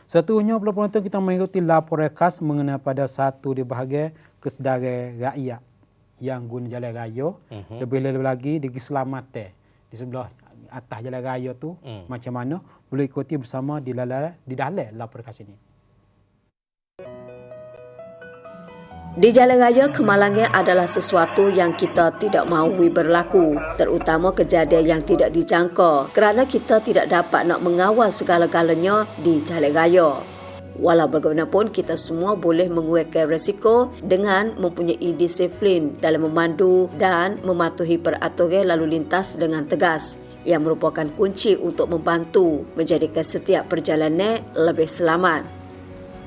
Satunya pula penonton kita mengikuti laporan khas mengenai pada satu di bahagian kesedaran rakyat yang guna jalan raya. Lebih lagi di keselamatan di sebelah atas jalan raya tu macam mana boleh ikuti bersama di dalam laporan khas ini. Di jalan raya kemalangan adalah sesuatu yang kita tidak mahui berlaku, terutama kejadian yang tidak dijangka kerana kita tidak dapat nak mengawal segala-galanya di jalan raya. Walau bagaimanapun, kita semua boleh mengurangkan risiko dengan mempunyai disiplin dalam memandu dan mematuhi peraturan lalu lintas dengan tegas, yang merupakan kunci untuk membantu menjadikan setiap perjalanan lebih selamat.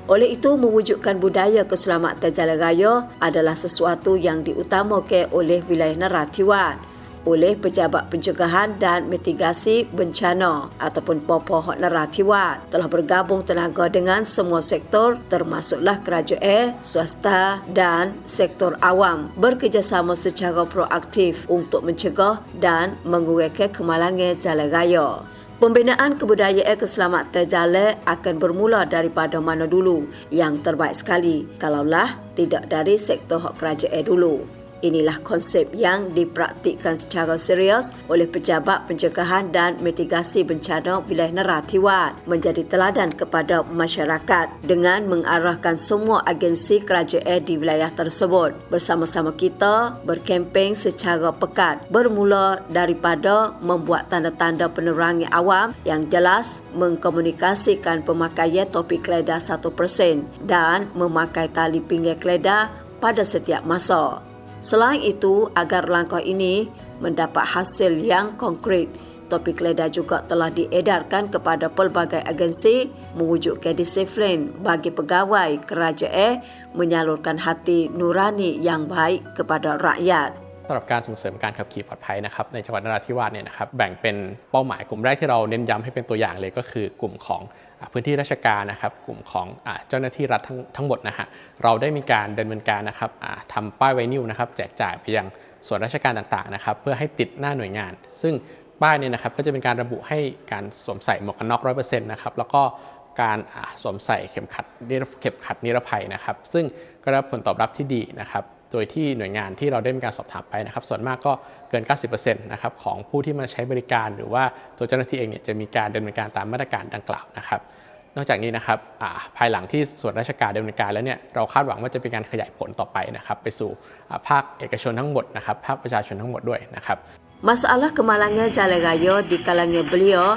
Oleh itu, mewujudkan budaya keselamatan jalan raya adalah sesuatu yang diutamakan oleh wilayah Narathiwat, oleh Pejabat Pencegahan dan Mitigasi Bencana ataupun POPOH Narathiwat telah bergabung tenaga dengan semua sektor termasuklah kerajaan, swasta dan sektor awam bekerjasama secara proaktif untuk mencegah dan mengurangkan kemalangan jalan raya. Pembinaan kebudayaan keselamatan jalan akan bermula daripada mana dulu yang terbaik sekali kalaulah tidak dari sektor hak kerajaan dulu. Inilah konsep yang dipraktikkan secara serius oleh Pejabat Pencegahan dan Mitigasi Bencana wilayah Narathiwat menjadi teladan kepada masyarakat dengan mengarahkan semua agensi kerajaan di wilayah tersebut. Bersama-sama kita berkempen secara pekat bermula daripada membuat tanda-tanda penerangan awam yang jelas, mengkomunikasikan pemakaian topi keledar 1% dan memakai tali pinggir keledar pada setiap masa. Selain itu, agar langkah ini mendapat hasil yang konkret, topi keledar juga telah diedarkan kepada pelbagai agensi mewujudkan disiplin bagi pegawai kerajaan menyalurkan hati nurani yang baik kepada rakyat. สำหรับการส่งเสริมการขับขี่ปลอดภัยนะครับในจังหวัดนราธิวาสเนี่ยนะครับแบ่งเป็นเป้าหมายกลุ่มแรกที่เราเน้นย้ำให้เป็นตัวอย่างเลยก็คือกลุ่มของพื้นที่ราชการนะครับกลุ่มของเจ้าหน้าที่รัฐทั้งหมดนะฮะเราได้มีการดำเนินการนะครับทำป้ายไวนิลนะครับแจกจ่ายไปยังส่วนราชการต่างๆนะครับเพื่อให้ติดหน้าหน่วยงานซึ่งป้ายเนี่ยนะครับก็จะเป็นการระบุให้การสวมใส่หมวกกันน็อก 100% นะครับแล้วก็การสวมใส่เข็มขัดนิรภัยนะครับซึ่งก็ได้รับผลตอบรับที่ดีนะครับโดยที่หน่วยงานที่เราได้มีการสอบถามไปนะครับส่วนมากก็เกิน 90% นะครับของผู้ที่มาใช้บริการหรือว่าตัวเจ้าหน้าที่เองเนี่ยจะมีการดำเนินการตามมาตรการดังกล่าวนะครับนอกจากนี้นะครับภายหลังที่ส่วนราชการดำเนินการแล้วเนี่ยเราคาดหวังว่าจะเป็นการขยายผลต่อไปนะครับไปสู่ภาคเอกชนทั้งหมดนะครับภาคประชาชนทั้งหมดด้วยนะครับ Masalah kemalangan jalan raya di kalangan beliau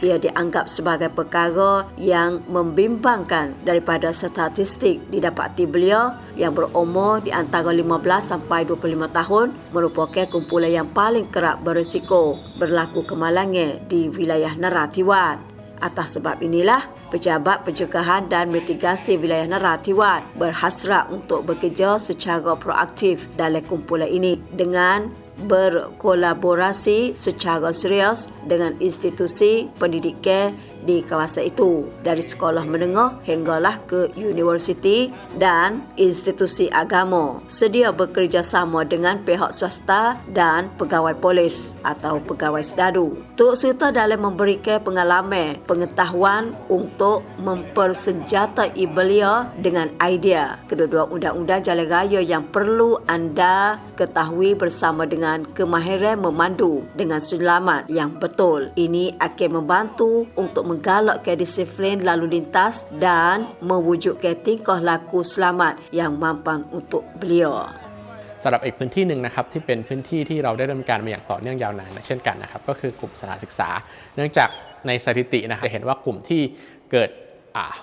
ia dianggap sebagai perkara yang membimbangkan daripada statistik didapati beliau yang berumur di antara 15 sampai 25 tahun merupakan kumpulan yang paling kerap berisiko berlaku kemalangan di wilayah Narathiwat. Atas sebab inilah, Pejabat Pencegahan dan Mitigasi Wilayah Narathiwat berhasrat untuk bekerja secara proaktif dalam kumpulan ini dengan berkolaborasi secara serius dengan institusi pendidikan di kawasan itu dari sekolah menengah hinggalah ke universiti dan institusi agama sedia bekerjasama dengan pihak swasta dan pegawai polis atau pegawai sedadu turut serta dalam memberikan pengalaman pengetahuan untuk mempersenjatai belia dengan idea kedua-dua undang-undang jalan raya yang perlu anda ketahui bersama dengan kemahiran memandu dengan selamat yang betul. Ini akan membantu untuk menggalakkan disiplin lalu lintas dan mewujudkan tingkah laku selamat yang mampan untuk beliau. สำหรับอีกพื้นที่หนึ่งนะครับที่เป็นพื้นที่ที่เราได้ดำเนินการมาอย่างต่อเนื่องยาวนานเช่นกันนะครับก็คือกลุ่มสถานศึกษาเนื่องจากในสถิตินะครับจะเห็นว่ากลุ่มที่เกิด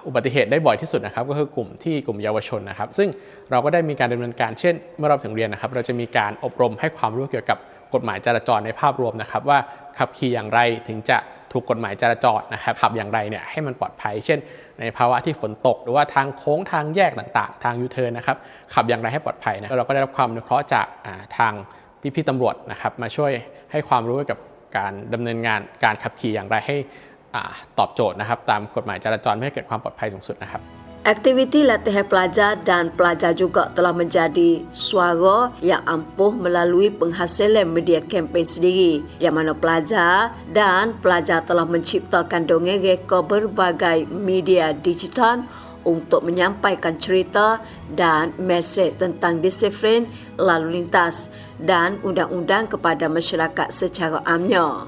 อุบัติเหตุได้บ่อยที่สุดนะครับก็คือกลุ่มเยาวชนนะครับซึ่งเราก็ได้มีการดำเนินการเช่นเมื่อเราถึงเรียนนะครับเราจะมีการอบรมให้ความรู้เกี่ยวกับกฎหมายจราจรในภาพรวมนะครับว่าขับขี่อย่างไรถึงจะถูกกฎหมายจราจรนะครับขับอย่างไรเนี่ยให้มันปลอดภัยเช่นในภาวะที่ฝนตกหรือว่าทางโค้งทางแยกต่างๆทางยูเทิร์นนะครับขับอย่างไรให้ปลอดภัยนะเราก็ได้รับความอนุเคราะห์จากทางพี่ๆตำรวจนะครับมาช่วยให้ความรู้เกี่ยวกับการดำเนินงานการขับขี่อย่างไรให้ตอบโจทย์นะครับตามกฎหมายจราจรเพื่อให้เกิดความปลอดภัยสูงสุดนะครับ Aktiviti latihan pelajar dan pelajar juga telah menjadi suara yang ampuh melalui penghasilan media kempen sendiri, yang mana pelajar telah menciptakan dongeng reka berbagai media digital untuk menyampaikan cerita dan mesej tentang disiplin lalu lintas dan undang-undang kepada masyarakat secara amnya.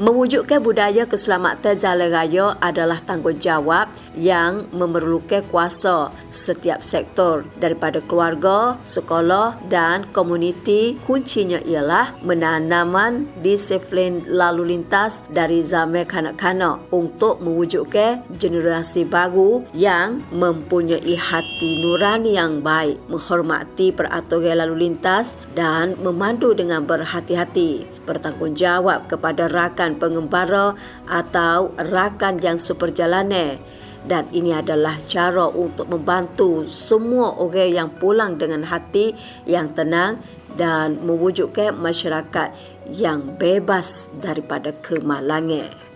Mewujudkan budaya keselamatan jalan raya adalah tanggungjawab yang memerlukan kuasa setiap sektor daripada keluarga, sekolah dan komuniti. Kuncinya ialah menanaman disiplin lalu lintas dari zaman kanak-kanak untuk mewujudkan generasi baru yang mempunyai hati nurani yang baik, menghormati peraturan lalu lintas dan memandu dengan berhati-hati, bertanggungjawab kepada rakan pengembara atau rakan yang seperjalanan, dan ini adalah cara untuk membantu semua orang yang pulang dengan hati yang tenang dan mewujudkan masyarakat yang bebas daripada kemalangan.